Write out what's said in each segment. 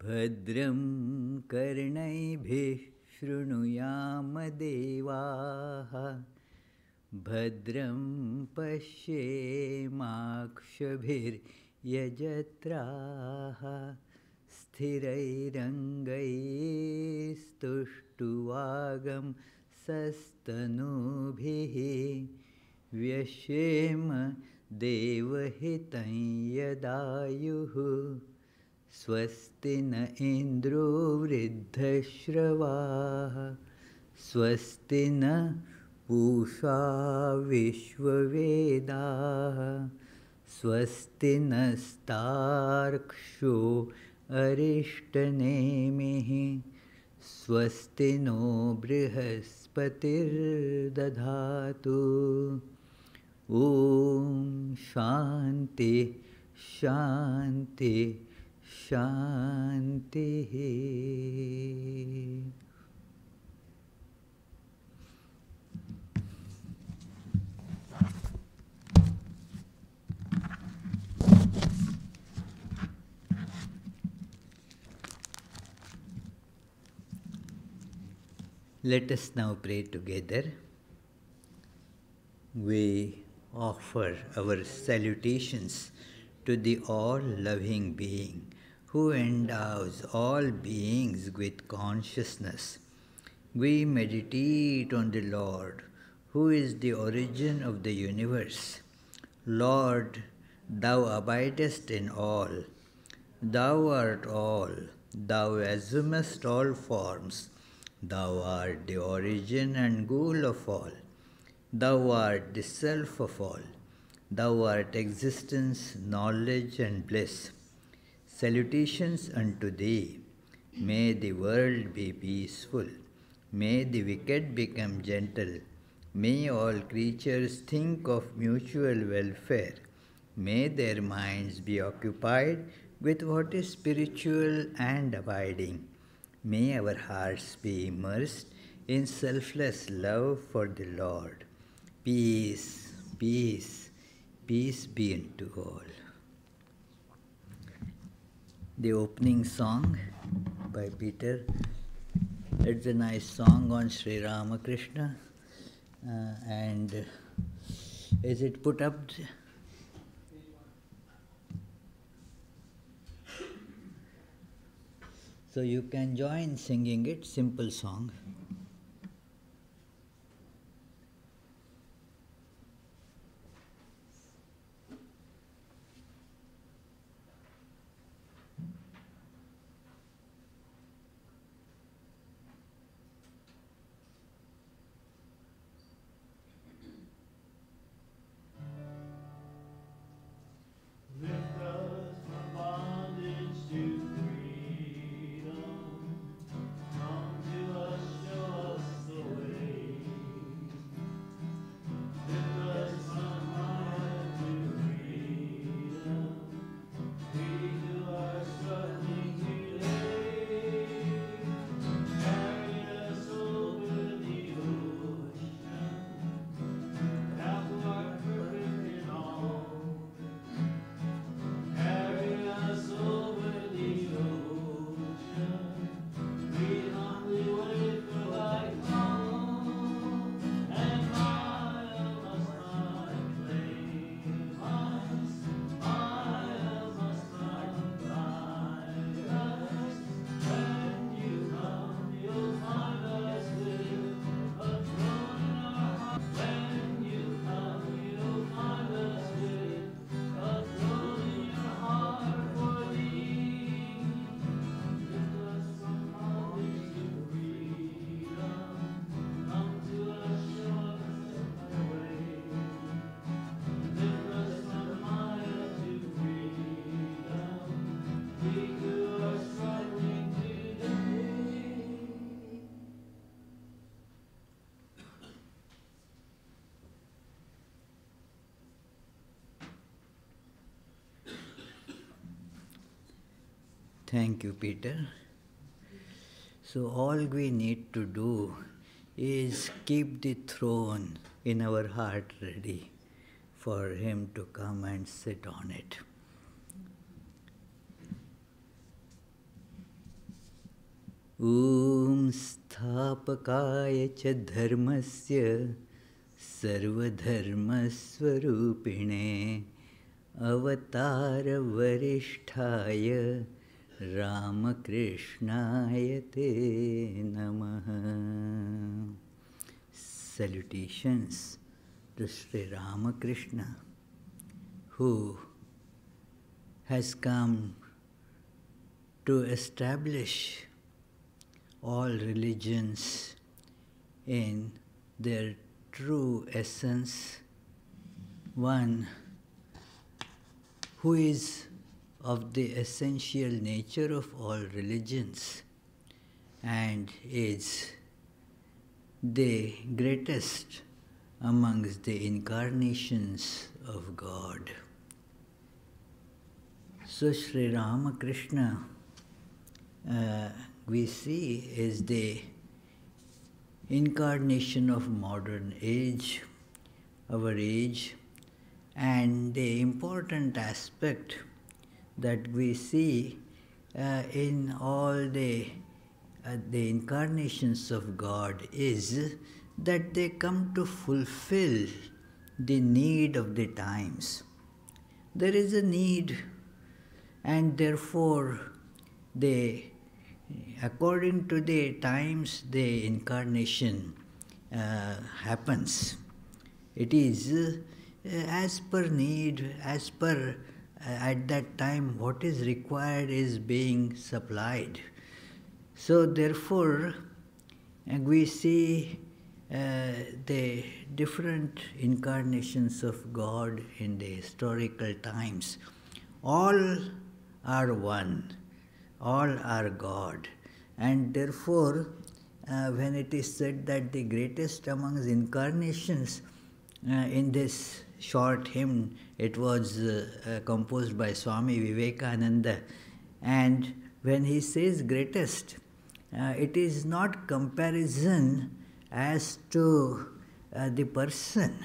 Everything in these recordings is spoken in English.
भद्रं कर्णैभिः शृणुयाम देवाः भद्रं पश्येमाक्षभिर्यजत्राः स्थिरैरङ्गैस्तुष्टुवागं सस्तनूभिः व्यशेम देवहितं यदायुः स्वस्ति न इन्द्रो वृद्धश्रवाः स्वस्ति न पूषा विश्ववेदाः स्वस्ति नस्तार्क्ष्यो अरिष्टनेमिः स्वस्ति नो बृहस्पतिर्दधातु ॐ शान्ति शान्ति शान्तिः. Let us now pray together. We offer our salutations to the all-loving being who endows all beings with consciousness. We meditate on the Lord, who is the origin of the universe. Lord, Thou abidest in all. Thou art all. Thou assumest all forms. Thou art the origin and goal of all. Thou art the self of all. Thou art existence, knowledge and bliss. Salutations unto Thee. May the world be peaceful. May the wicked become gentle. May all creatures think of mutual welfare. May their minds be occupied with what is spiritual and abiding. May our hearts be immersed in selfless love for the Lord. Peace, peace, peace be unto all. The opening song by Peter. It's a nice song on Sri Ramakrishna. And is it put up? So you can join singing it, simple song. Us Thank you, Peter. So all we need to do is keep the throne in our heart ready for him to come and sit on it. Om Sthapakaya cha dharmasya sarvadharmasvarupine avatara varisthaya Ramakrishna te namaha. Salutations to Sri Ramakrishna, who has come to establish all religions in their true essence, one who is of the essential nature of all religions and is the greatest amongst the incarnations of God. So Sri Ramakrishna, we see, is the incarnation of modern age, our age, and the important aspect that we see in all the incarnations of God is that they come to fulfill the need of the times. There is a need, and therefore according to the times, the incarnation happens. It is as per need, as per at that time what is required is being supplied. So therefore we see the different incarnations of God in the historical times. All are one, all are God, and therefore when it is said that the greatest amongst incarnations, in this short hymn, it was composed by Swami Vivekananda, and when he says greatest, it is not comparison as to the person,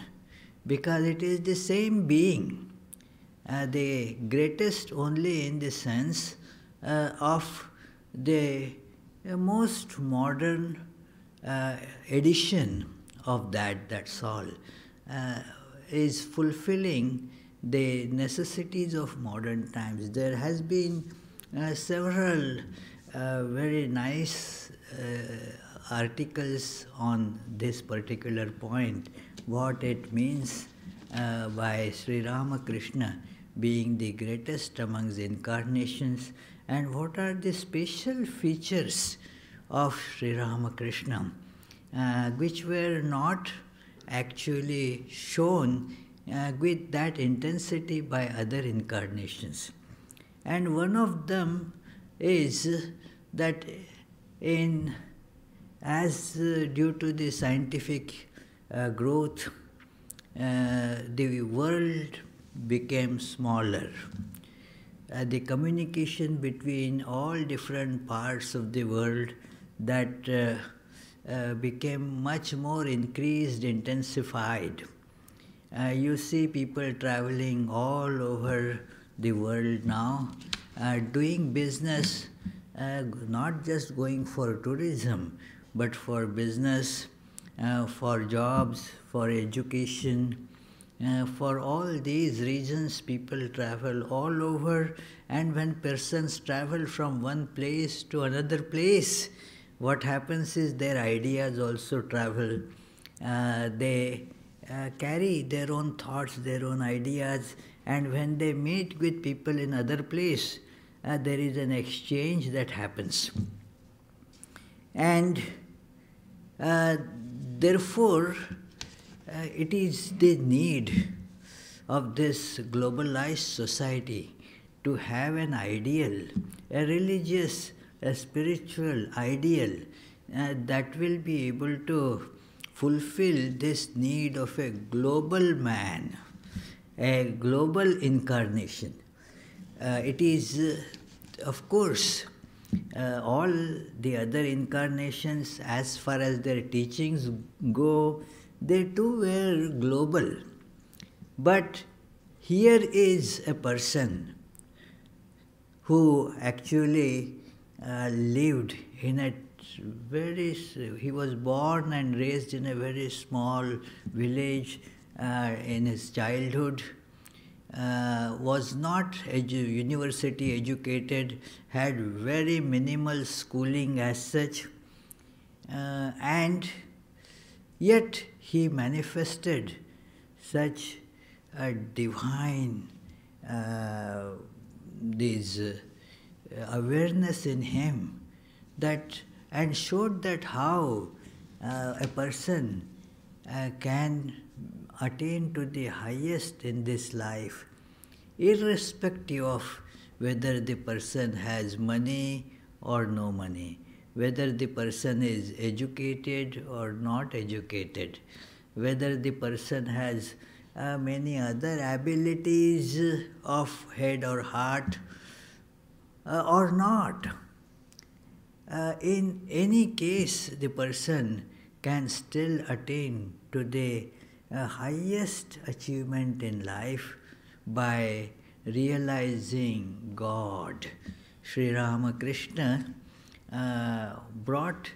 because it is the same being. The greatest only in the sense of the most modern edition of that's all. Is fulfilling the necessities of modern times. There has been several very nice articles on this particular point, what it means by Sri Ramakrishna being the greatest amongst incarnations, and what are the special features of Sri Ramakrishna which were not actually shown with that intensity by other incarnations. And one of them is that due to the scientific growth, the world became smaller. The communication between all different parts of the world that became much more increased, intensified. You see people traveling all over the world now, doing business, not just going for tourism, but for business, for jobs, for education. For all these reasons, people travel all over, and when persons travel from one place to another place, what happens is their ideas also travel. They carry their own thoughts, their own ideas, and when they meet with people in other place, there is an exchange that happens. And therefore, it is the need of this globalized society to have an ideal, a religious, a spiritual ideal that will be able to fulfill this need of a global man, a global incarnation. It is of course, all the other incarnations, as far as their teachings go, they too were global. But here is a person who actually lived in a he was born and raised in a very small village in his childhood, was not university educated, had very minimal schooling as such, and yet he manifested such a divine awareness in him, that and showed that how a person can attain to the highest in this life, irrespective of whether the person has money or no money, whether the person is educated or not educated, whether the person has many other abilities of head or heart or not. In any case, the person can still attain to the highest achievement in life by realizing God. Sri Ramakrishna brought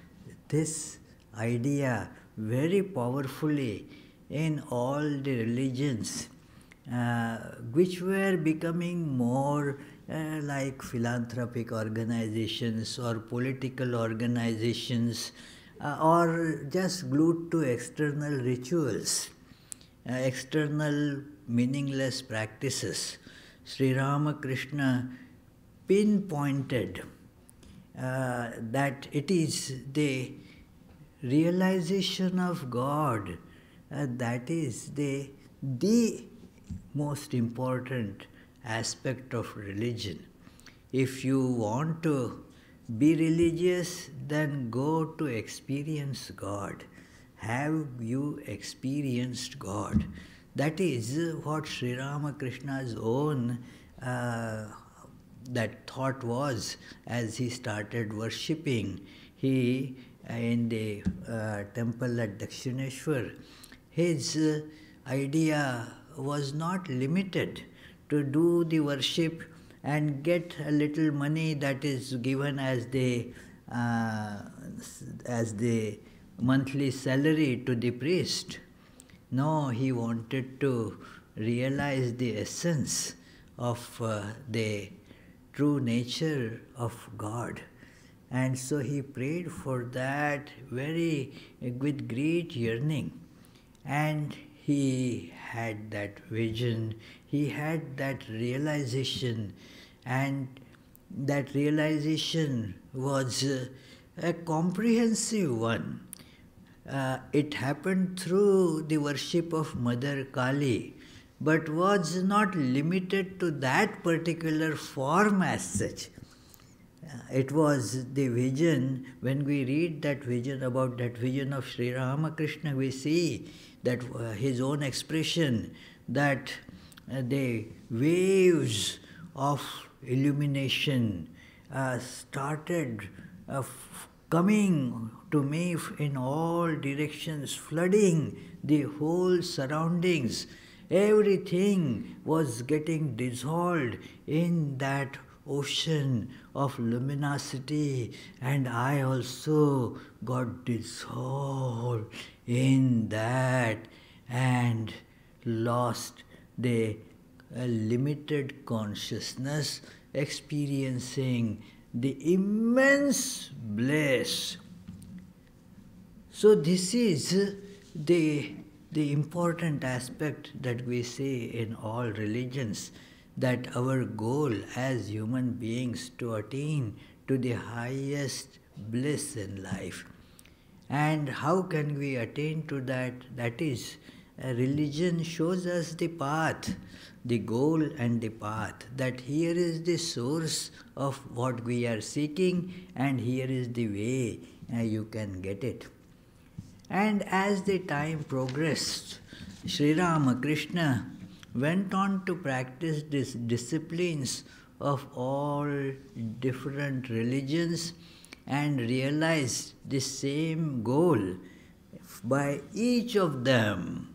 this idea very powerfully in all the religions, which were becoming more like philanthropic organizations or political organizations, or just glued to external rituals, external meaningless practices. Sri Ramakrishna pinpointed that it is the realization of God that is the most important aspect of religion. If you want to be religious, then go to experience God. Have you experienced God? That is what Sri Ramakrishna's own that thought was as he started worshipping. He in the temple at Dakshineshwar, his idea was not limited to do the worship and get a little money that is given as the monthly salary to the priest. No, he wanted to realize the essence of the true nature of God. And so he prayed for that with great yearning. And he had that vision, he had that realization, and that realization was a comprehensive one. It happened through the worship of Mother Kali, but was not limited to that particular form as such. It was the vision. When we read that vision, about that vision of Sri Ramakrishna, we see that his own expression, that the waves of illumination started coming to me in all directions, flooding the whole surroundings. Everything was getting dissolved in that ocean of luminosity, and I also got dissolved in that and lost the limited consciousness, experiencing the immense bliss. So this is the important aspect that we see in all religions, that our goal as human beings to attain to the highest bliss in life. And how can we attain to that? That is, religion shows us the path, the goal and the path, that here is the source of what we are seeking and here is the way you can get it. And as the time progressed, Sri Ramakrishna went on to practice these disciplines of all different religions and realized the same goal by each of them.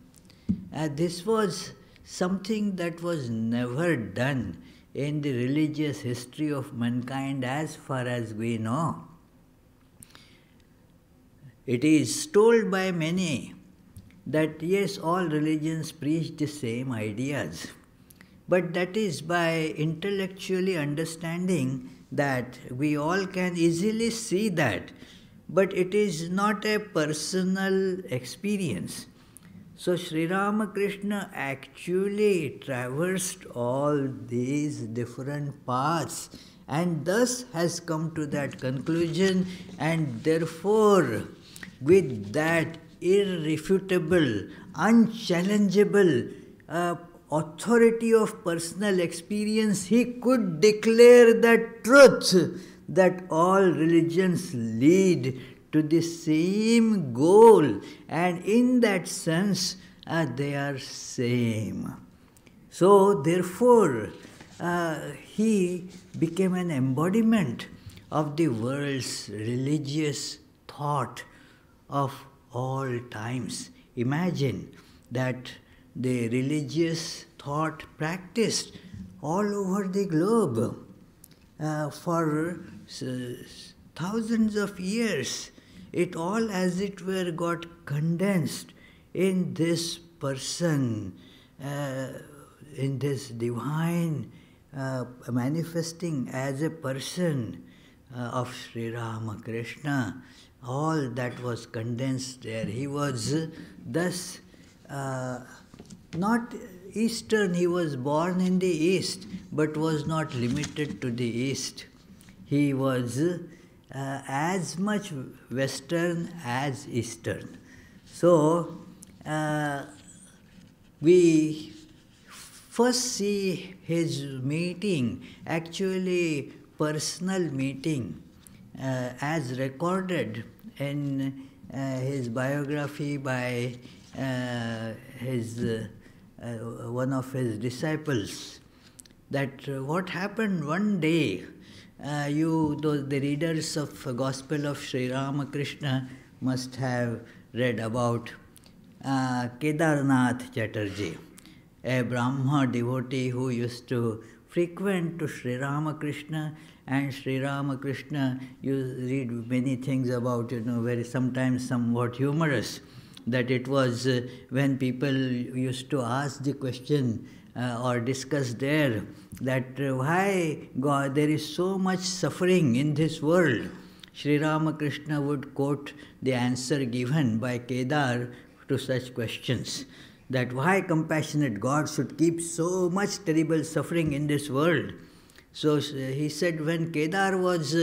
This was something that was never done in the religious history of mankind as far as we know. It is told by many that yes, all religions preach the same ideas, but that is by intellectually understanding that we all can easily see that, but it is not a personal experience. So Sri Ramakrishna actually traversed all these different paths and thus has come to that conclusion, and therefore with that irrefutable, unchallengeable authority of personal experience, he could declare that truth that all religions lead to the same goal, and in that sense they are same. So therefore he became an embodiment of the world's religious thought of all times. Imagine that the religious thought practiced all over the globe for thousands of years. It all, as it were, got condensed in this person, in this divine manifesting as a person of Sri Ramakrishna. All that was condensed there. He was thus not Eastern, he was born in the East, but was not limited to the East. He was as much Western as Eastern. So, we first see his meeting, actually personal meeting, as recorded in his biography by one of his disciples, that what happened one day, the readers of Gospel of Sri Ramakrishna must have read about Kedarnath Chatterjee, a Brahma devotee who used to frequent to Sri Ramakrishna, and Sri Ramakrishna, you read many things about, very sometimes somewhat humorous, that it was when people used to ask the question or discuss there that why God, there is so much suffering in this world. Sri Ramakrishna would quote the answer given by Kedar to such questions, that why compassionate God should keep so much terrible suffering in this world. So he said, when Kedar was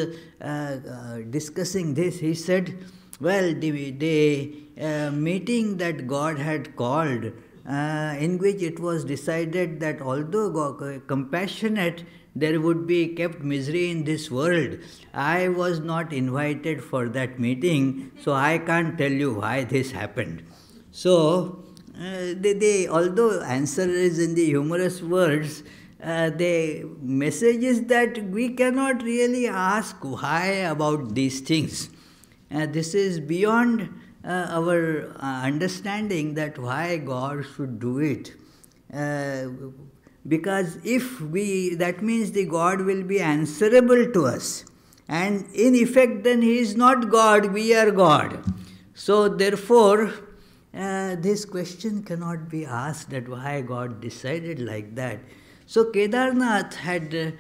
discussing this, he said, well, the meeting that God had called, in which it was decided that although God, compassionate, there would be kept misery in this world. I was not invited for that meeting, so I can't tell you why this happened. So, although answer is in the humorous words, the message is that we cannot really ask why about these things. This is beyond our understanding that why God should do it. Because if that means the God will be answerable to us. And in effect then he is not God, we are God. So therefore, this question cannot be asked that why God decided like that. So Kedarnath had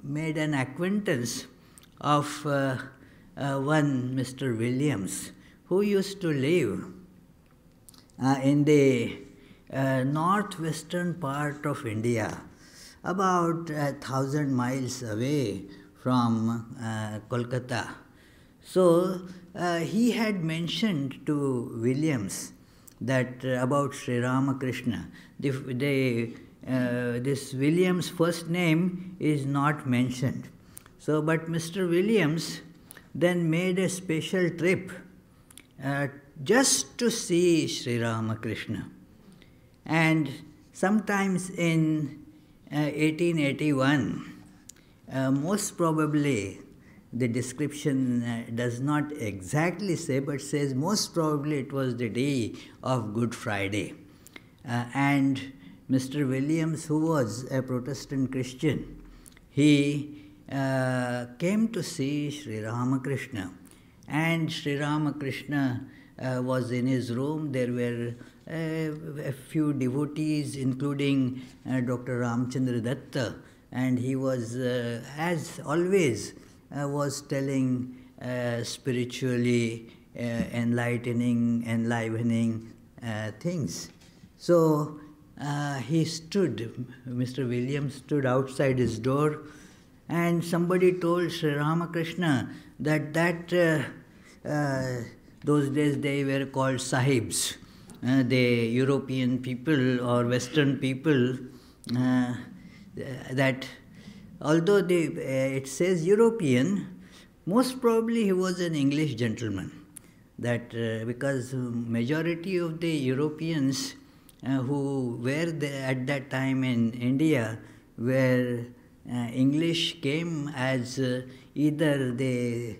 made an acquaintance of one Mr. Williams, who used to live in the northwestern part of India, about 1,000 miles away from Kolkata. So he had mentioned to Williams that about Sri Ramakrishna. This Williams' first name is not mentioned. So, but Mr. Williams then made a special trip just to see Sri Ramakrishna. And sometimes in 1881. Most probably, the description does not exactly say, but says most probably it was the day of Good Friday. And Mr. Williams, who was a Protestant Christian, he came to see Sri Ramakrishna. And Sri Ramakrishna was in his room. There were a few devotees, including Dr. Ramchandra Datta, and he was, as always, was telling spiritually enlivening things. So Mr. Williams stood outside his door, and somebody told Sri Ramakrishna that those days they were called sahibs, the European people or Western people, that although it says European, most probably he was an English gentleman. That because majority of the Europeans who were there at that time in India were English, came as either the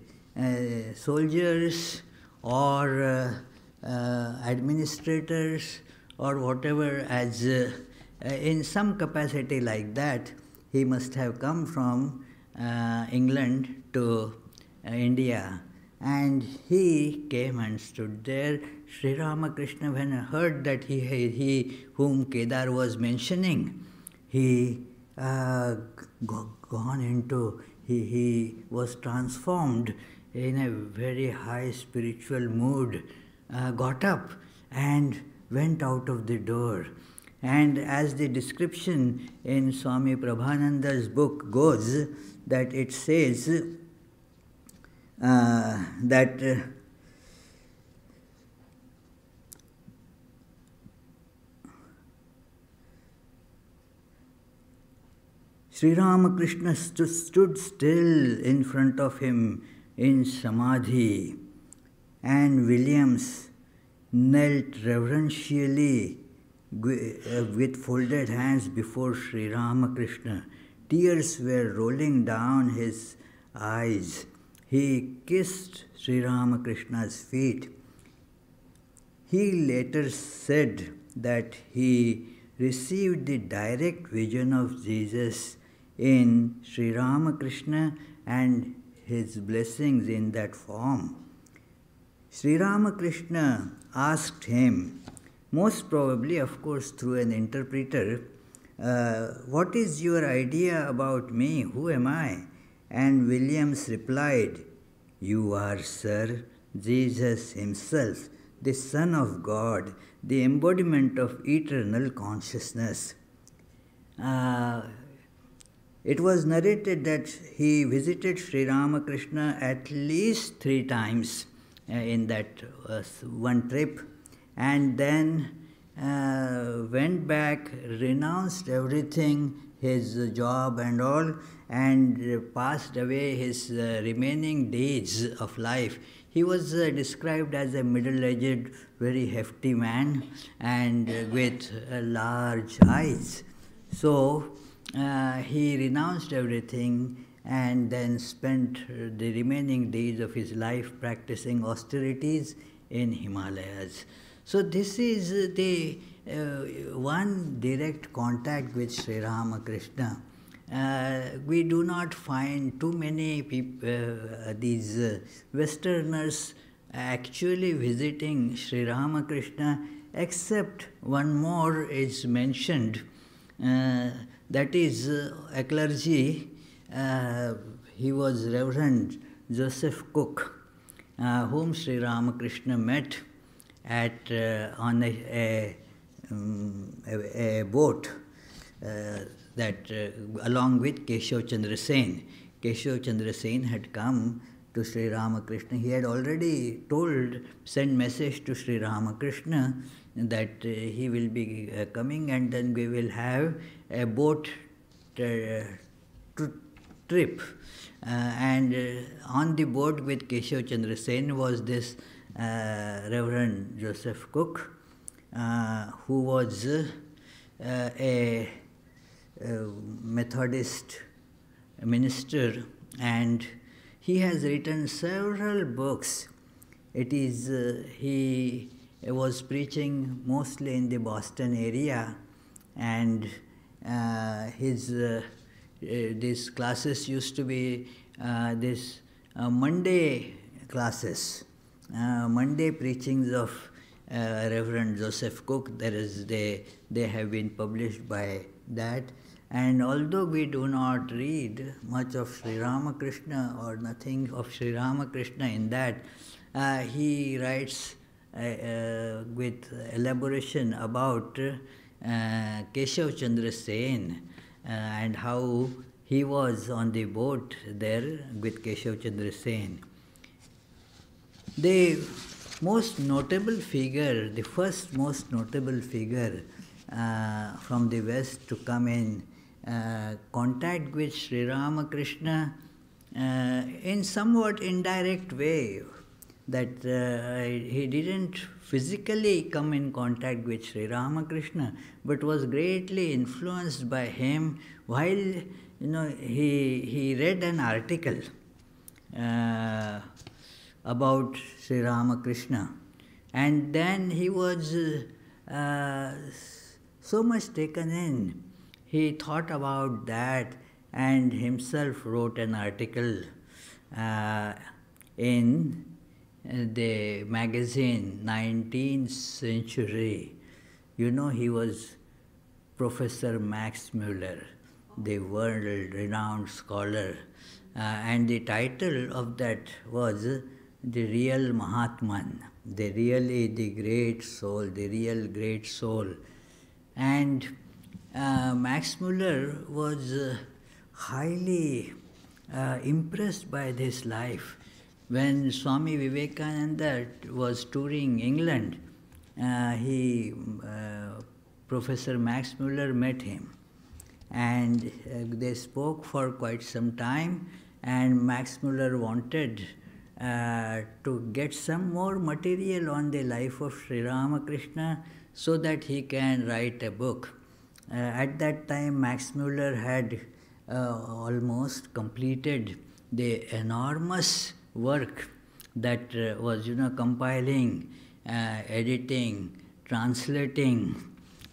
soldiers or administrators or whatever, as in some capacity like that. He must have come from England to India, and he came and stood there. Sri Ramakrishna, when I heard that he whom Kedar was mentioning, he he was transformed in a very high spiritual mood, got up and went out of the door. And as the description in Swami Prabhananda's book goes, that it says that Sri Ramakrishna stood still in front of him in Samadhi, and Williams knelt reverentially with folded hands before Sri Ramakrishna. Tears were rolling down his eyes. He kissed Sri Ramakrishna's feet. He later said that he received the direct vision of Jesus in Sri Ramakrishna and his blessings in that form. Sri Ramakrishna asked him, most probably, of course, through an interpreter, what is your idea about me? Who am I? And Williams replied, you are, sir, Jesus himself, the Son of God, the embodiment of eternal consciousness. It was narrated that he visited Sri Ramakrishna at least 3 times in that one trip, and then went back, renounced everything, his job and all, and passed away his remaining days of life. He was described as a middle-aged, very hefty man, and with large eyes. So he renounced everything and then spent the remaining days of his life practicing austerities in Himalayas. So this is the one direct contact with Sri Ramakrishna. We do not find too many people, these Westerners actually visiting Sri Ramakrishna, except one more is mentioned, that is a clergy. He was Reverend Joseph Cook, whom Sri Ramakrishna met at on a boat that along with Keshav Chandra Sen. Keshav Chandra Sen had come to Sri Ramakrishna. He had already sent message to Sri Ramakrishna that he will be coming, and then we will have a boat trip. And on the boat with Keshav Chandra Sen was this Reverend Joseph Cook, who was Methodist minister, and he has written several books. He was preaching mostly in the Boston area, and these classes used to be Monday classes, Monday preachings of Reverend Joseph Cook. They have been published by that. And although we do not read much of Sri Ramakrishna or nothing of Sri Ramakrishna in that, he writes with elaboration about Keshav Chandra Sen and how he was on the boat there with Keshav Chandra Sen. The most notable figure, the first most notable figure from the West to come in contact with Sri Ramakrishna in somewhat indirect way, that he didn't physically come in contact with Sri Ramakrishna, but was greatly influenced by him while he read an article about Sri Ramakrishna, and then he was so much taken in. He thought about that and himself wrote an article in the magazine 19th Century. He was Professor Max Muller, the world-renowned scholar, and the title of that was The Real Mahatman, the great soul, the real great soul. And Max Muller was highly impressed by this life. When Swami Vivekananda was touring England, Professor Max Muller met him, and they spoke for quite some time, and Max Muller wanted to get some more material on the life of Sri Ramakrishna so that he can write a book. At that time, Max Muller had almost completed the enormous work that was compiling, editing, translating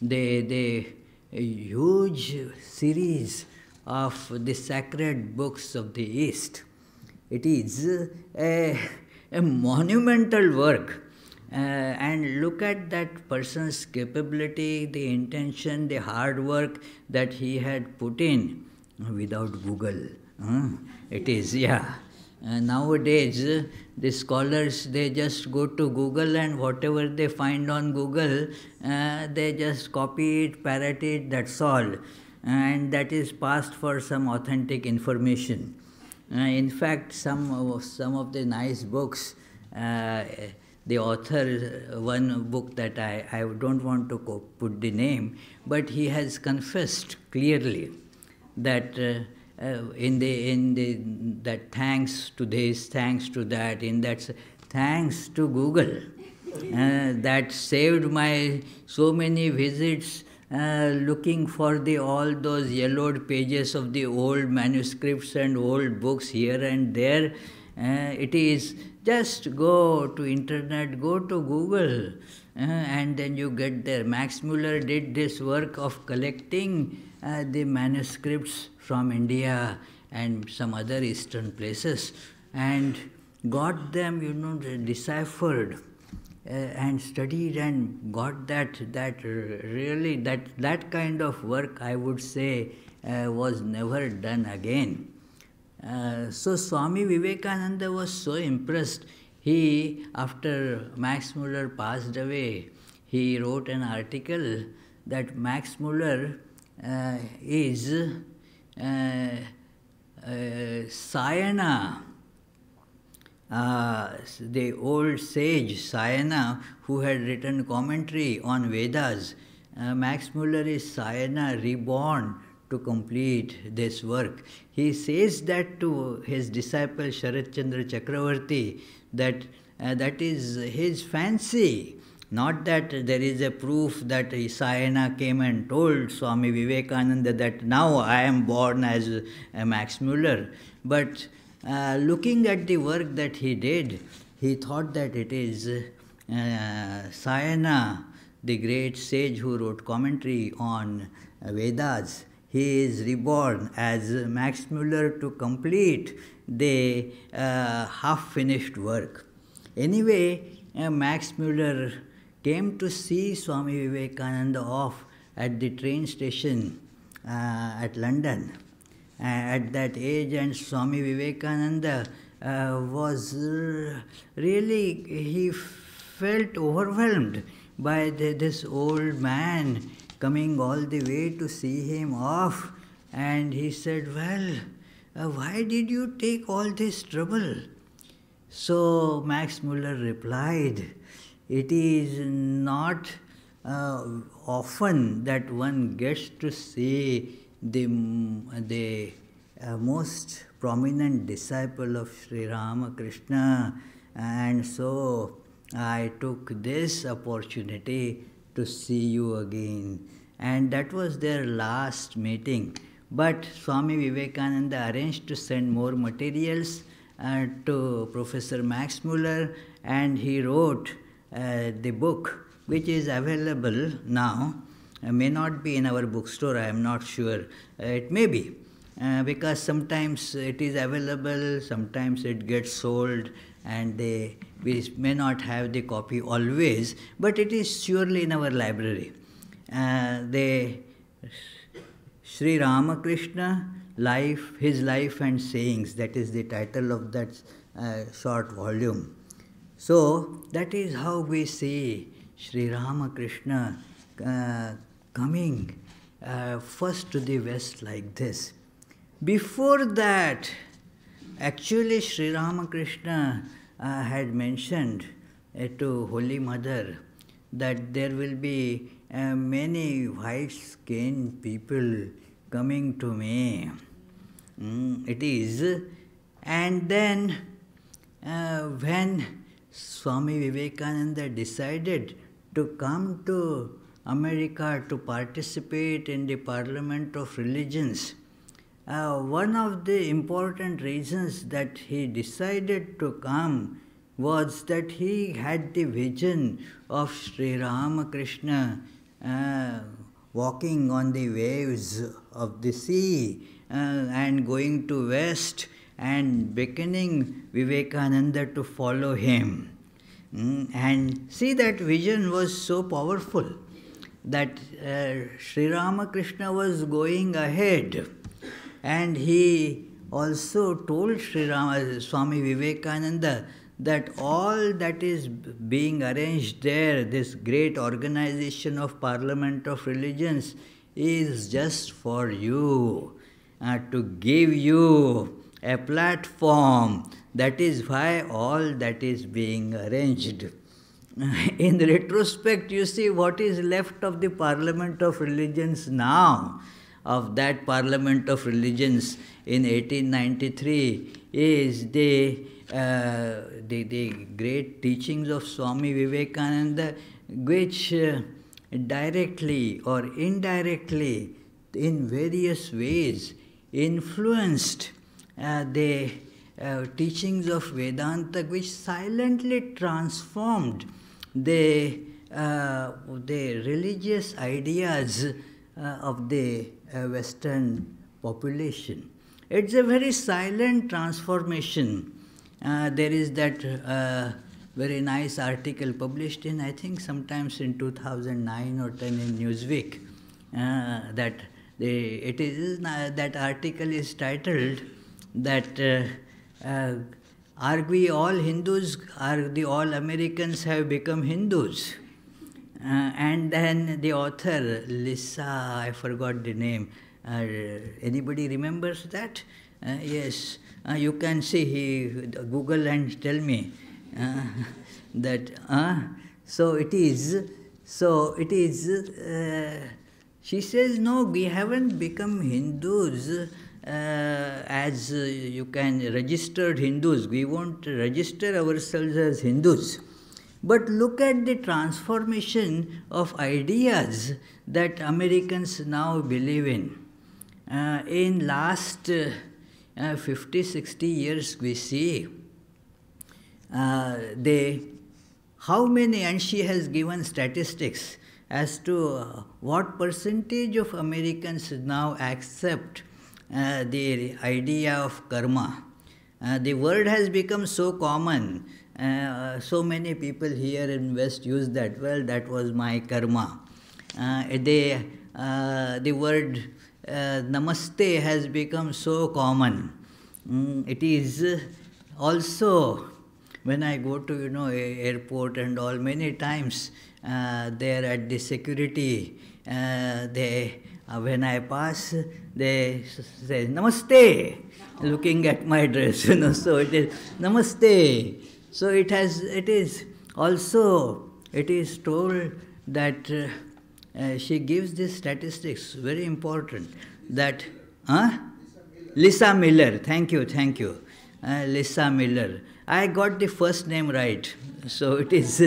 the huge series of the sacred books of the East. It is a monumental work. And look at that person's capability, the intention, the hard work that he had put in without Google. It is, yeah. Nowadays, the scholars, they just go to Google, and whatever they find on Google, they just copy it, parrot it, that's all. And that is passed for some authentic information. In fact, some of the nice books, the author, one book that I don't want to put the name, but he has confessed clearly that that thanks to this, thanks to that, thanks to Google, that saved my so many visits looking for all those yellowed pages of the old manuscripts and old books here and there. It is just go to internet, go to Google, and then you get there. Max Muller did this work of collecting the manuscripts from India and some other eastern places, and got them, deciphered and studied, and got that kind of work, I would say, was never done again. So Swami Vivekananda was so impressed. He, after Max Muller passed away, he wrote an article that Max Muller is Sayana, the old sage Sayana, who had written commentary on Vedas. Max Muller is Sayana reborn to complete this work. He says that to his disciple Sharat Chandra Chakravarti, that is his fancy Not that there is a proof that Sayana came and told Swami Vivekananda that now I am born as a Max Muller, but looking at the work that he did, he thought that it is Sayana, the great sage who wrote commentary on Vedas. He is reborn as Max Muller to complete the half-finished work. Anyway, Max Muller came to see Swami Vivekananda off at the train station at London. At that age, and Swami Vivekananda was really, he felt overwhelmed by this old man coming all the way to see him off. And he said, well, why did you take all this trouble? So Max Muller replied, it is not often that one gets to see the most prominent disciple of Sri Ramakrishna, and so I took this opportunity to see you again. And that was their last meeting. But Swami Vivekananda arranged to send more materials to Professor Max Muller, and he wrote the book, which is available now. May not be in our bookstore, I am not sure. It may be, because sometimes it is available, sometimes it gets sold, and we may not have the copy always, but it is surely in our library. The Sri Ramakrishna, life, his life and sayings, that is the title of that short volume. So that is how we see Sri Ramakrishna coming first to the West like this. Before that, actually Sri Ramakrishna had mentioned to Holy Mother that there will be many white-skinned people coming to me. It is. And then when Swami Vivekananda decided to come to America to participate in the Parliament of Religions, one of the important reasons that he decided to come was that he had the vision of Sri Ramakrishna walking on the waves of the sea and going to West and beckoning Vivekananda to follow him. And see, that vision was so powerful that Sri Ramakrishna was going ahead, and he also told Swami Vivekananda that all that is being arranged there, this great organization of Parliament of Religions, is just for you, to give you a platform. That is why all that is being arranged. In retrospect, you see what is left of the Parliament of Religions now, of that Parliament of Religions in 1893, is the great teachings of Swami Vivekananda, which directly or indirectly, in various ways, influenced the teachings of Vedanta, which silently transformed the religious ideas of the Western population. It's a very silent transformation. There is that very nice article published in, I think, sometimes in 2009 or 10 in Newsweek. That article is titled that are we all Hindus? Are the all Americans have become Hindus? And then the author, Lisa, I forgot the name. Anybody remembers that? Yes, you can see, Google and tell me that. So it is. She says, no, we haven't become Hindus as you can registered Hindus. We won't register ourselves as Hindus. But look at the transformation of ideas that Americans now believe in. In last 50, 60 years, we see how many, and she has given statistics as to what percentage of Americans now accept the idea of karma. The word has become so common. So many people here in West use that. Well, that was my karma. The word namaste has become so common. It is also, when I go to airport and all, many times there at the security, when I pass, they say namaste, looking at my dress, so it is namaste. So it is told that she gives these statistics, very important, that Lisa Miller, thank you, Lisa Miller. I got the first name right, so it is.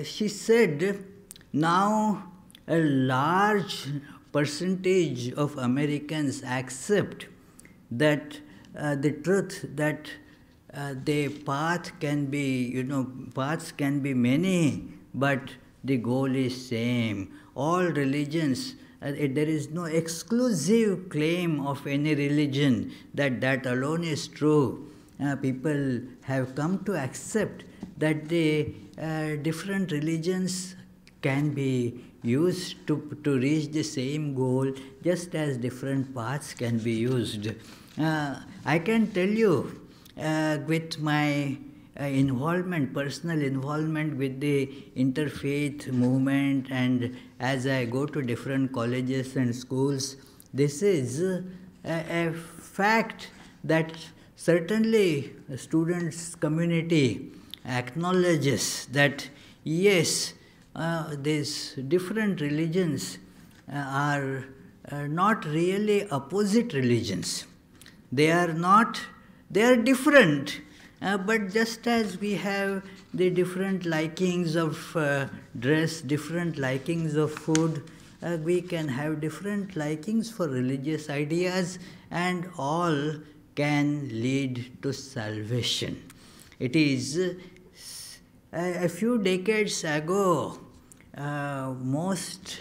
She said, now a large percentage of Americans accept that the truth that the paths can be many, but the goal is same. All religions, there is no exclusive claim of any religion that alone is true. People have come to accept that the different religions can be used to reach the same goal, just as different paths can be used. I can tell you, with my personal involvement with the interfaith movement, and as I go to different colleges and schools, this is a fact that certainly the students' community acknowledges that yes, these different religions are not really opposite religions. They are different, but just as we have the different likings of dress, different likings of food, we can have different likings for religious ideas, and all can lead to salvation. It is a few decades ago, most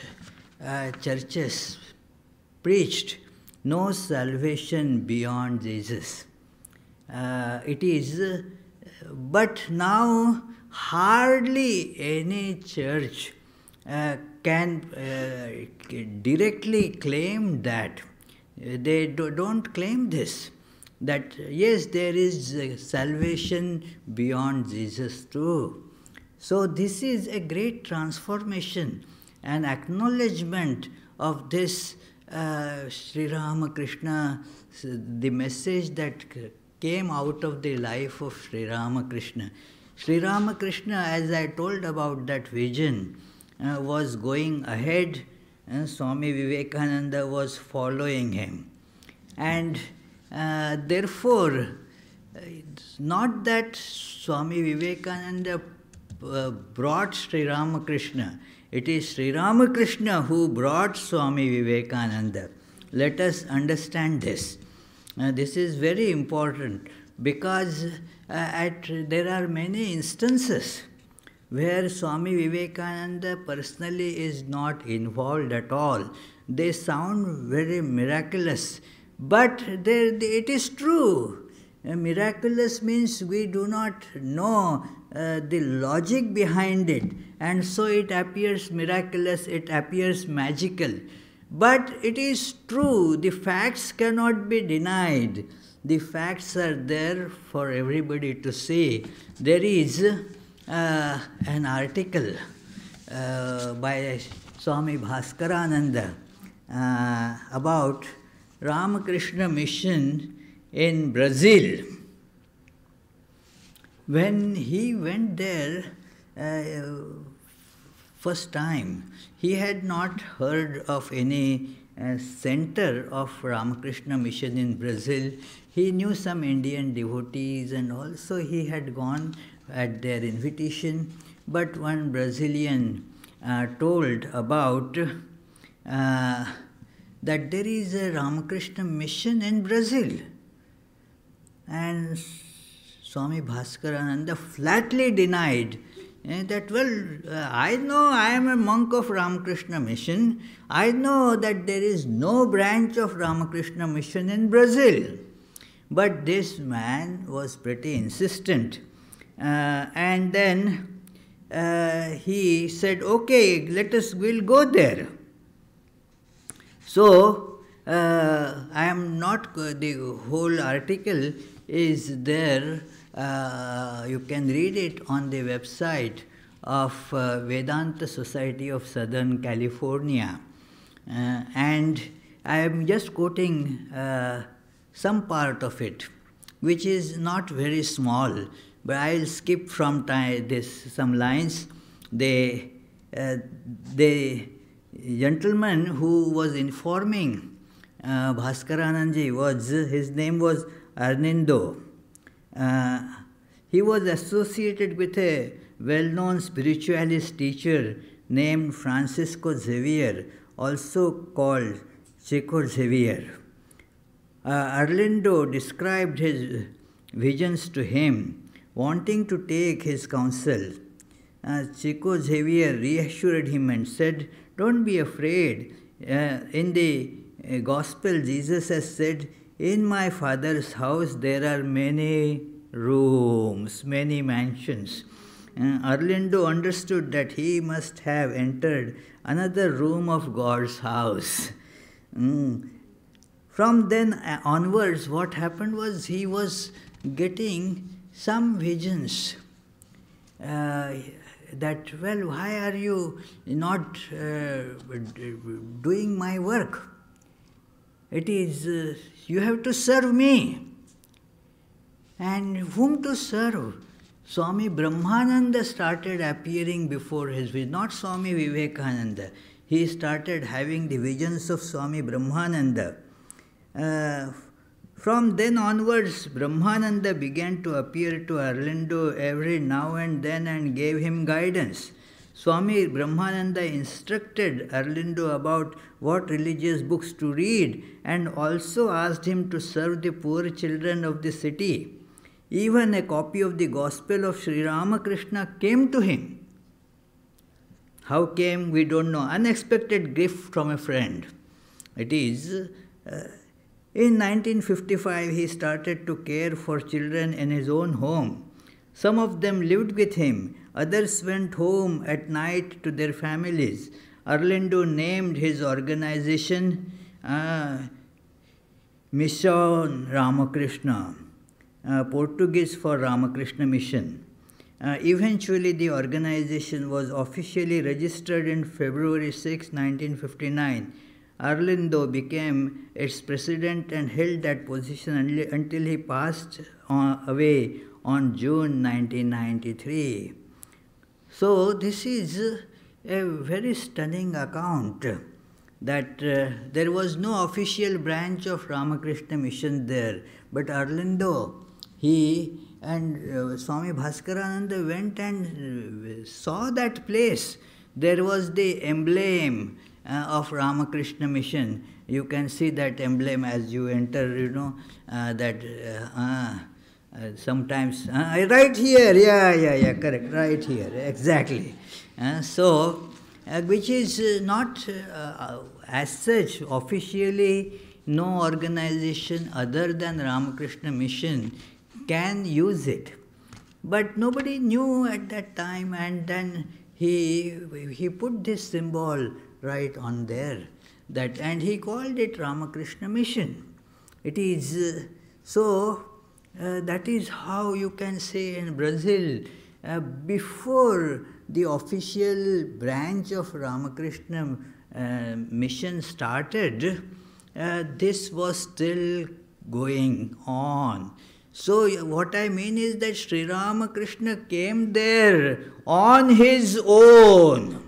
churches preached no salvation beyond Jesus. But now hardly any church can directly claim that. They don't claim this, that yes, there is salvation beyond Jesus too. So this is a great transformation, an acknowledgement of this Sri Ramakrishna, the message that came out of the life of Sri Ramakrishna. Sri Ramakrishna, as I told about that vision, was going ahead, and Swami Vivekananda was following him. And therefore, it's not that Swami Vivekananda brought Sri Ramakrishna. It is Sri Ramakrishna who brought Swami Vivekananda. Let us understand this. This is very important, because there are many instances where Swami Vivekananda personally is not involved at all. They sound very miraculous, but it is true. Miraculous means we do not know the logic behind it, and so it appears miraculous, it appears magical. But it is true, the facts cannot be denied. The facts are there for everybody to see. There is an article by Swami Bhaskarananda about Ramakrishna mission in Brazil. When he went there, first time. He had not heard of any center of Ramakrishna mission in Brazil. He knew some Indian devotees, and also he had gone at their invitation. But one Brazilian told about that there is a Ramakrishna mission in Brazil. And Swami Bhaskarananda flatly denied that, I know I am a monk of Ramakrishna mission. I know that there is no branch of Ramakrishna mission in Brazil. But this man was pretty insistent. And then he said, okay, we'll go there. So, I am not, the whole article is there. You can read it on the website of Vedanta Society of Southern California. And I am just quoting some part of it, which is not very small, but I will skip from some lines. The gentleman who was informing Bhaskaranandji his name was Arnindo. He was associated with a well-known spiritualist teacher named Francisco Xavier, also called Chico Xavier. Arlindo described his visions to him, wanting to take his counsel. Chico Xavier reassured him and said, don't be afraid. In the Gospel, Jesus has said, in my Father's house there are many rooms, many mansions. Arlindo understood that he must have entered another room of God's house. From then onwards, what happened was he was getting some visions that, why are you not doing my work? It is, you have to serve me. And whom to serve? Swami Brahmananda started appearing before his vision, not Swami Vivekananda. He started having the visions of Swami Brahmananda. From then onwards, Brahmananda began to appear to Arlindo every now and then and gave him guidance. Swami Brahmananda instructed Arlindo about what religious books to read and also asked him to serve the poor children of the city. Even a copy of the Gospel of Sri Ramakrishna came to him. How came, we don't know. Unexpected gift from a friend. It is, in 1955, he started to care for children in his own home. Some of them lived with him. Others went home at night to their families. Arlindo named his organization Mission Ramakrishna, Portuguese for Ramakrishna Mission. Eventually, the organization was officially registered in February 6, 1959. Arlindo became its president and held that position until he passed away on June 1993. So this is a very stunning account that there was no official branch of Ramakrishna mission there, but Arlindo, he and Swami Bhaskarananda went and saw that place. There was the emblem of Ramakrishna mission. You can see that emblem as you enter, sometimes, right here, yeah, correct, right here, exactly. Which is not as such officially, no organization other than Ramakrishna Mission can use it. But nobody knew at that time, and then he put this symbol right on there, and he called it Ramakrishna Mission. It is that is how you can say in Brazil, before the official branch of Ramakrishna mission started, this was still going on. So what I mean is that Sri Ramakrishna came there on his own.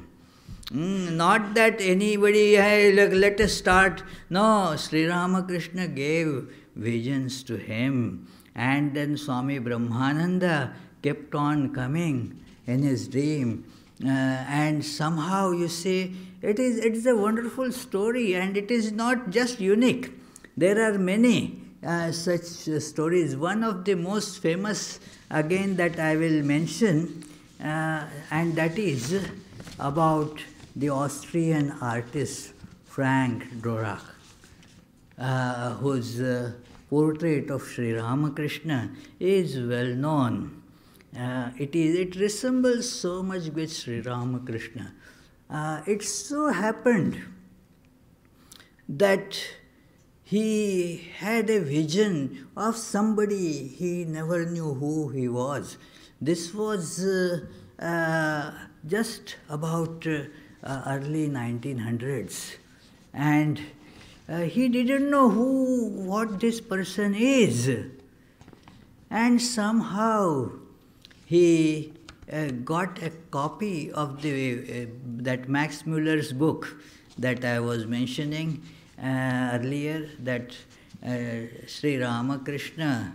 Not that anybody, hey, look, let us start. No, Sri Ramakrishna gave visions to him. And then Swami Brahmananda kept on coming in his dream. And somehow, you see, it is a wonderful story, and it is not just unique. There are many such stories. One of the most famous, again, that I will mention, and that is about the Austrian artist Frank Dvorak, whose portrait of Sri Ramakrishna is well known. It resembles so much with Sri Ramakrishna. It so happened that he had a vision of somebody he never knew who he was. This was just about early 1900s, and he didn't know what this person is, and somehow he got a copy of that Max Muller's book that I was mentioning earlier, that Sri Ramakrishna,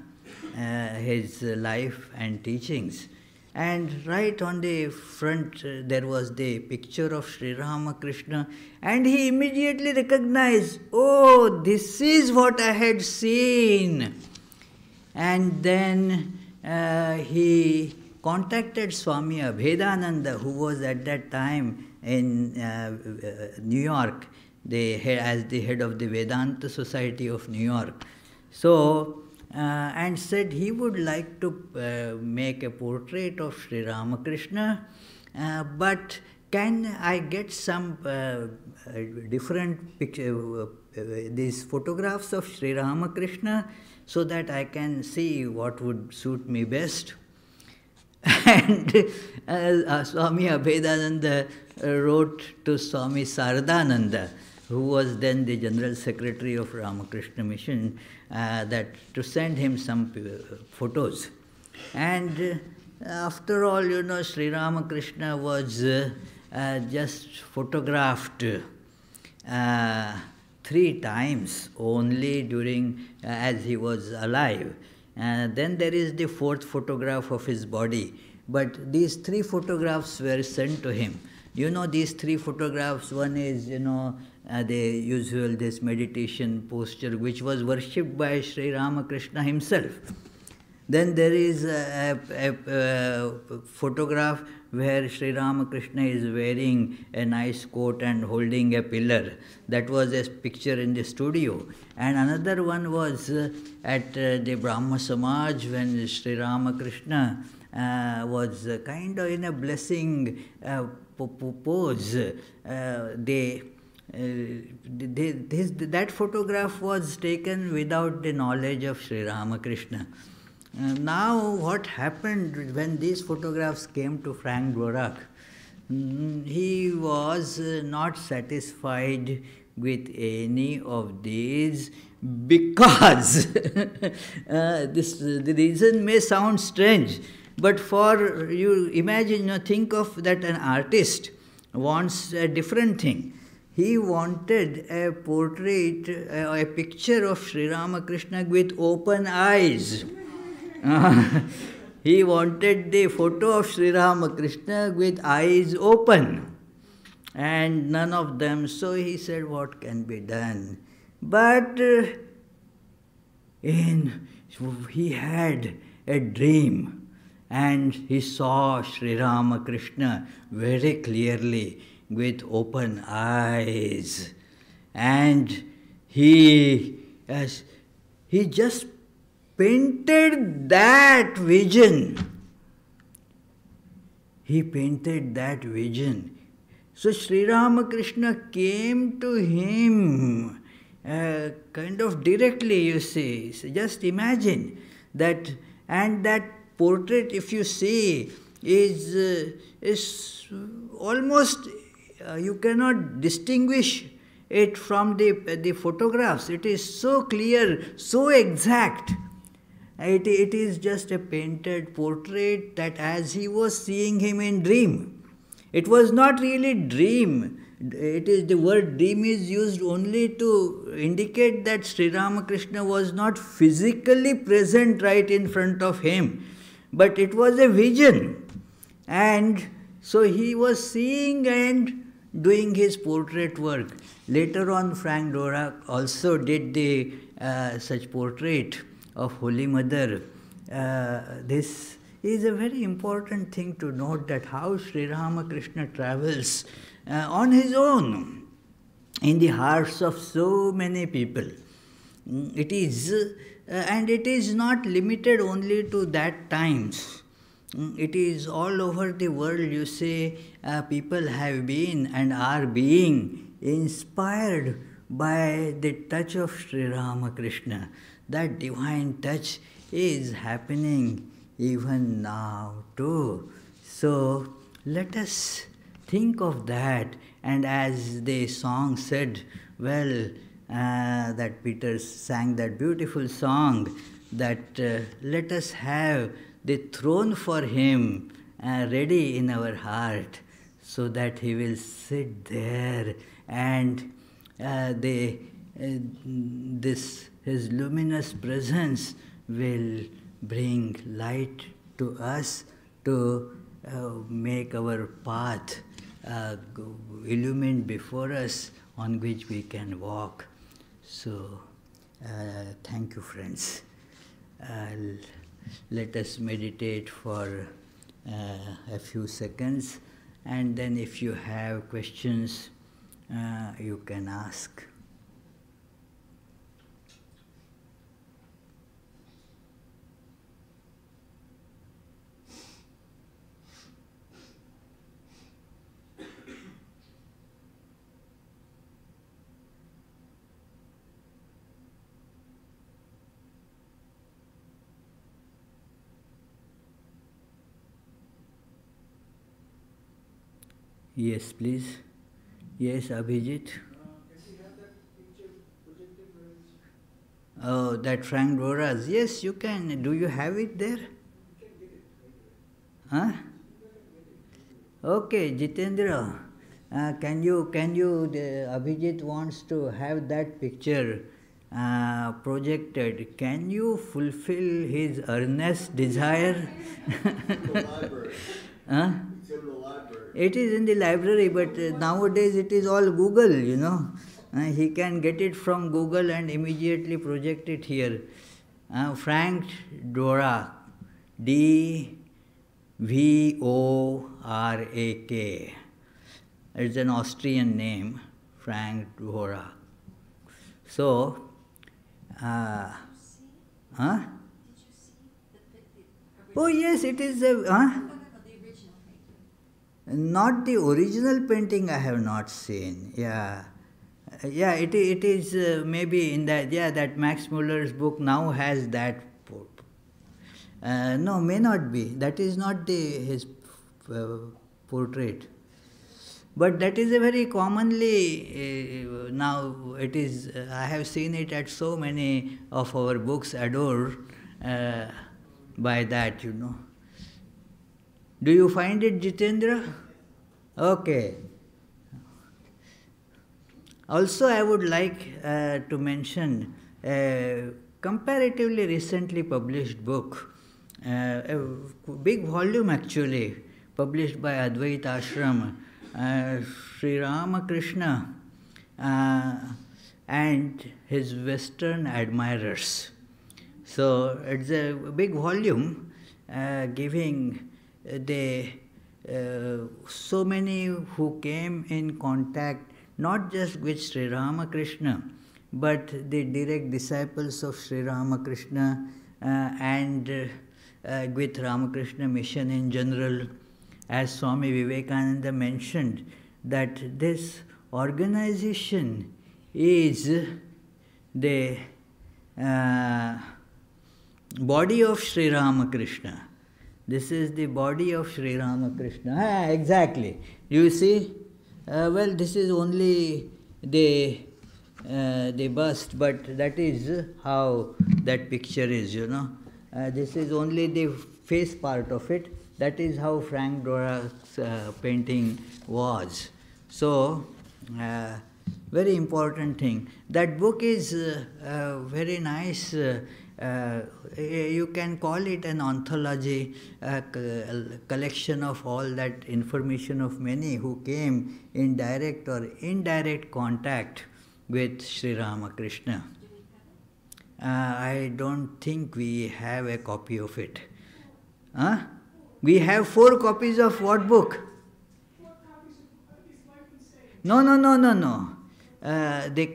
his life and teachings. And right on the front there was the picture of Sri Ramakrishna, and he immediately recognized, oh, this is what I had seen. And then he contacted Swami Abhedananda, who was at that time in New York, as the head of the Vedanta Society of New York. So, and said he would like to make a portrait of Sri Ramakrishna, but can I get some different these photographs of Sri Ramakrishna so that I can see what would suit me best? And Swami Abhedananda wrote to Swami Saradananda, who was then the General Secretary of Ramakrishna Mission, that to send him some photos. And after all, you know, Sri Ramakrishna was just photographed 3 times only during as he was alive. Then there is the 4th photograph of his body. But these 3 photographs were sent to him. You know, these 3 photographs, one is, you know, the usual this meditation posture, which was worshipped by Sri Ramakrishna himself. Then there is a photograph where Sri Ramakrishna is wearing a nice coat and holding a pillar. That was a picture in the studio. And another one was at the Brahma Samaj, when Sri Ramakrishna was kind of in a blessing pose. That photograph was taken without the knowledge of Sri Ramakrishna. Now, what happened when these photographs came to Frank Dvorak? He was not satisfied with any of these because the reason may sound strange, but for you imagine, think of that an artist wants a different thing. He wanted a portrait, a picture of Sri Ramakrishna with open eyes. He wanted the photo of Sri Ramakrishna with eyes open, and none of them. So he said, what can be done? But he had a dream, and he saw Sri Ramakrishna very clearly with open eyes, and he just painted that vision. He painted that vision. So Sri Ramakrishna came to him kind of directly, you see. So just imagine that, and that portrait, if you see, is almost, you cannot distinguish it from the photographs. It is so clear, so exact. It is just a painted portrait that as he was seeing him in dream. It was not really dream. It is the word dream is used only to indicate that Sri Ramakrishna was not physically present right in front of him, but it was a vision. And so he was seeing and doing his portrait work. Later on, Frank Dvorak also did the such portrait of Holy Mother. This is a very important thing to note, that how Sri Ramakrishna travels on his own in the hearts of so many people. It is, and it is not limited only to that times. It is all over the world. You say people have been and are being inspired by the touch of Sri Ramakrishna. That divine touch is happening even now too. So let us think of that. And as the song said, well, that Peter sang that beautiful song, that let us have the throne for him ready in our heart, so that he will sit there and his luminous presence will bring light to us to make our path illumined before us, on which we can walk. So, thank you, friends. Let us meditate for a few seconds, and then if you have questions, you can ask. Yes, please. Yes, Abhijit. Can we have that picture projected where it's... Oh, that Frank Dvorak's. Yes, you can. Do you have it there? You can get it right Huh? away. Okay, Jitendra. Can you, Abhijit wants to have that picture projected. Can you fulfill his earnest desire? In the library. Huh? It's in the library. It is in the library, but nowadays it is all Google, you know. He can get it from Google and immediately project it here. Frank Dvorak, D-V-O-R-A-K. It's an Austrian name, Frank Dvorak. So, huh? Did you see the Oh yes, it is a, huh? the original painting? Not the original painting I have not seen. Yeah. Yeah, it is maybe in that, yeah, that Max Muller's book now has that. No, may not be. That is not his portrait. But that is a very commonly, now it is, I have seen it at so many of our books adored by that, you know. Do you find it, Jitendra? Okay. Also, I would like to mention a comparatively recently published book, a big volume actually, published by Advaita Ashram, Sri Ramakrishna and his Western admirers. So it's a big volume giving so many who came in contact not just with Sri Ramakrishna, but the direct disciples of Sri Ramakrishna and with Ramakrishna mission in general. As Swami Vivekananda mentioned, that this organization is the body of Sri Ramakrishna. This is the body of Sri Ramakrishna. Exactly. You see? Well, this is only the bust, but that is how that picture is, you know. This is only the face part of it. That is how Frank Dora's painting was. So, very important thing. That book is very nice. You can call it an anthology, a collection of all that information of many who came in direct or indirect contact with Sri Ramakrishna. I don't think we have a copy of it. Huh? We have 4 copies of what book? No. The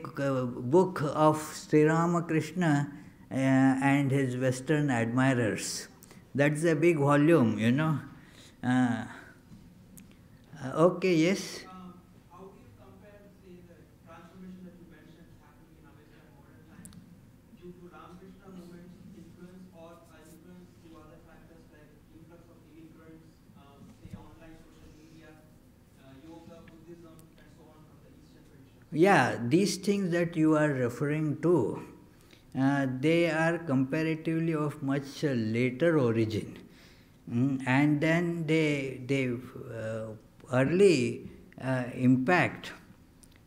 book of Sri Ramakrishna and his Western admirers. That's a big volume, you know. Okay, yes? How do you compare, say, the transformation that you mentioned happening in America in modern times due to Ramakrishna movement's influence or influence through other factors like influx of immigrants, say online social media, yoga, Buddhism, and so on from the Eastern tradition? Yeah, these things that you are referring to, they are comparatively of much later origin. And then they early impact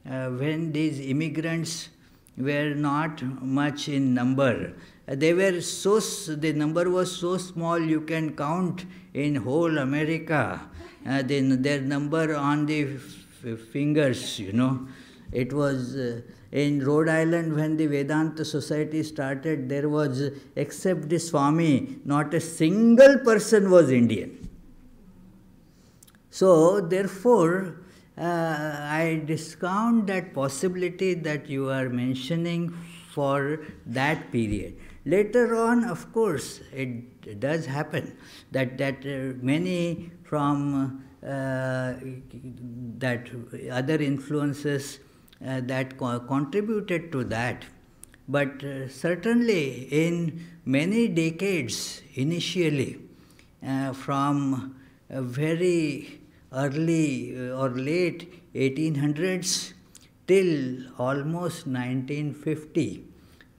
when these immigrants were not much in number. They were the number was so small you can count in whole America. Their number on the fingers, you know. It was in Rhode Island when the Vedanta Society started, there was, except the Swami, not a single person was Indian. So, therefore, I discount that possibility that you are mentioning for that period. Later on, of course, it does happen that many from that other influences that contributed to that. But certainly in many decades initially, from very early or late 1800s till almost 1950,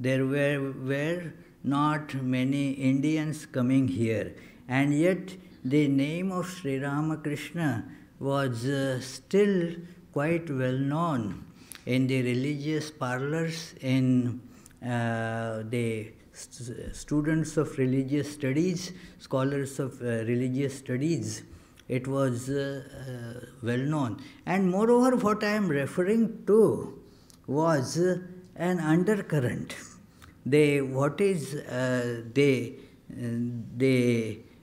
there were not many Indians coming here. And yet the name of Sri Ramakrishna was still quite well known in the religious parlors, in the students of religious studies, scholars of religious studies. It was well known. And moreover, what I am referring to was an undercurrent. The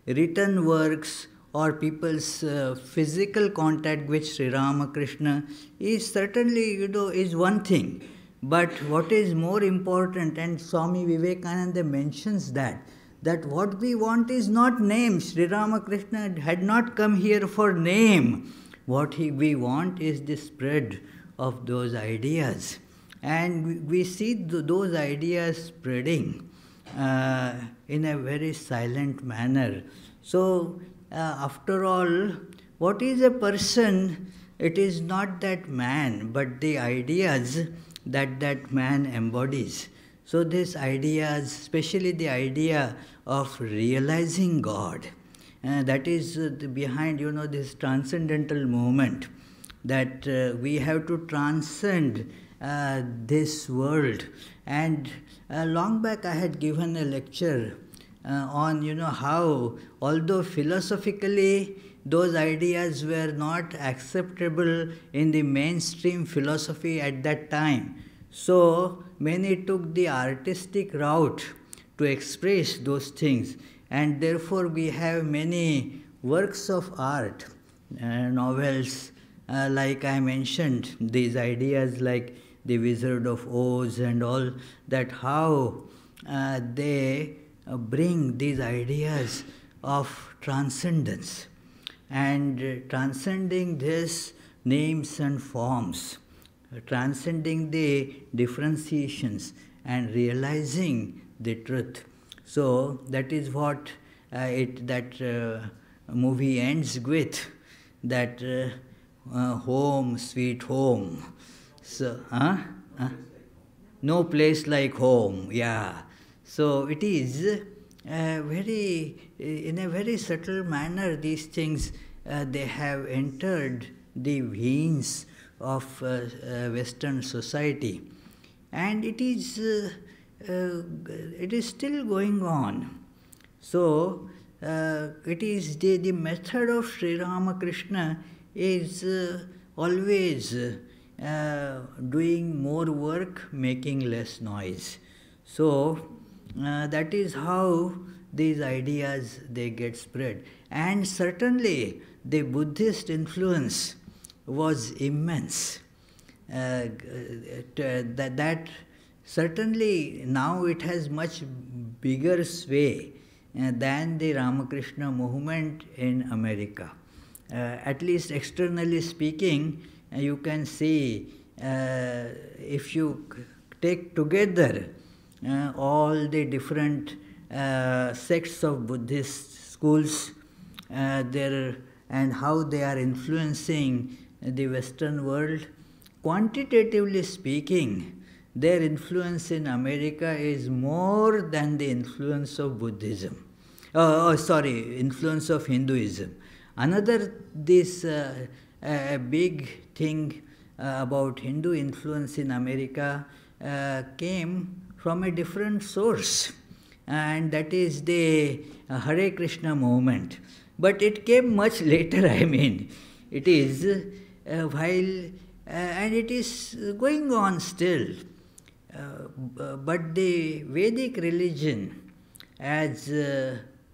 written works or people's physical contact with Sri Ramakrishna is certainly, is one thing. But what is more important, and Swami Vivekananda mentions that what we want is not name. Sri Ramakrishna had not come here for name. What we want is the spread of those ideas. And we see those ideas spreading in a very silent manner. So, after all, what is a person? It is not that man, but the ideas that man embodies. So these ideas, especially the idea of realizing God, that is behind, this transcendental movement, that we have to transcend this world. And long back I had given a lecture on, how, although philosophically those ideas were not acceptable in the mainstream philosophy at that time, so many took the artistic route to express those things, and therefore we have many works of art, novels, like I mentioned, these ideas like the Wizard of Oz and all, that how they bring these ideas of transcendence and transcending these names and forms, transcending the differentiations and realizing the truth. So that is what that movie ends with, that home, sweet home. So, no place like home, yeah. So it is in a very subtle manner, these things they have entered the veins of Western society, and it is still going on. So it is the method of Sri Ramakrishna is always doing more work, making less noise. So that is how these ideas they get spread. And certainly the Buddhist influence was immense. That certainly now it has much bigger sway than the Ramakrishna movement in America. At least externally speaking, you can see if you take together all the different sects of Buddhist schools there and how they are influencing the Western world, quantitatively speaking, their influence in America is more than the influence of Buddhism. Influence of Hinduism. Another a big thing about Hindu influence in America came from a different source, and that is the Hare Krishna movement. But it came much later, I mean. It is and it is going on still. But the Vedic religion, as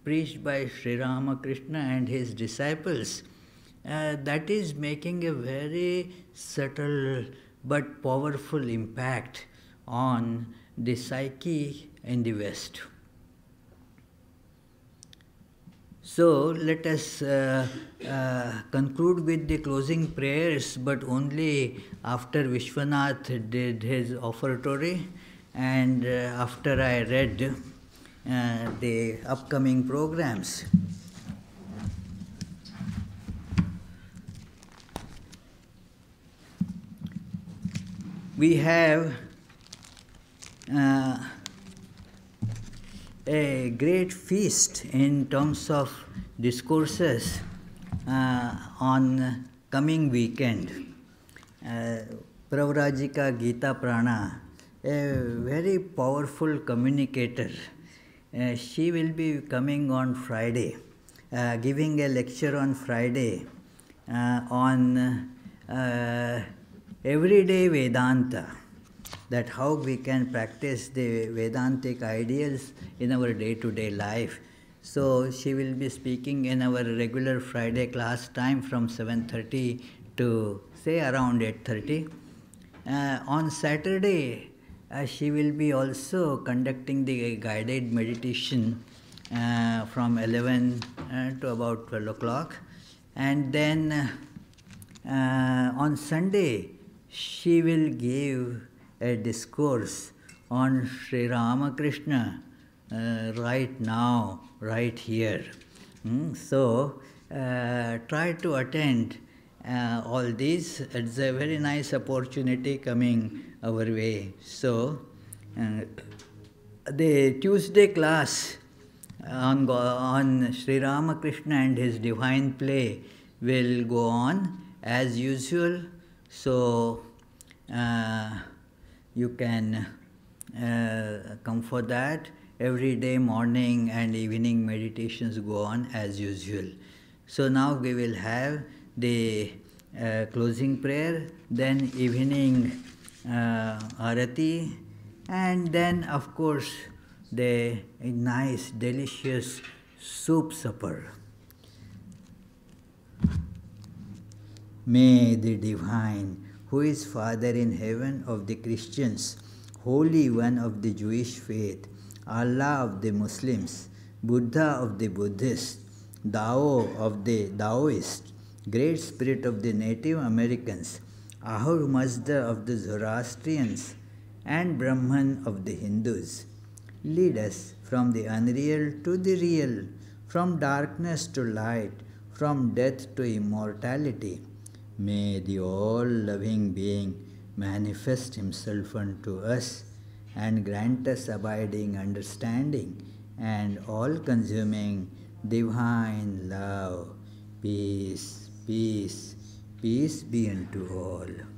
preached by Sri Ramakrishna and his disciples, that is making a very subtle but powerful impact on the psyche in the West. So let us conclude with the closing prayers, but only after Vishwanath did his offertory and after I read the upcoming programs. We have a great feast in terms of discourses on coming weekend. Pravrajika Gita Prana, a very powerful communicator. She will be coming on Friday, giving a lecture on Friday on everyday Vedanta, that how we can practice the Vedantic ideals in our day-to-day life. So she will be speaking in our regular Friday class time from 7:30 to say around 8:30. On Saturday, she will be also conducting the guided meditation from 11 to about 12 o'clock. And then on Sunday, she will give a discourse on Sri Ramakrishna right now, right here. So try to attend all these. It's a very nice opportunity coming our way. So the Tuesday class on Sri Ramakrishna and his divine play will go on as usual. So you can come for that. Every day, morning and evening meditations go on as usual. So now we will have the closing prayer, then evening arati, and then of course the nice, delicious soup supper. May the Divine, who is Father in heaven of the Christians, Holy One of the Jewish faith, Allah of the Muslims, Buddha of the Buddhists, Tao of the Taoists, Great Spirit of the Native Americans, Ahura Mazda of the Zoroastrians, and Brahman of the Hindus, lead us from the unreal to the real, from darkness to light, from death to immortality. May the all-loving being manifest himself unto us and grant us abiding understanding and all-consuming divine love. Peace, peace, peace be unto all.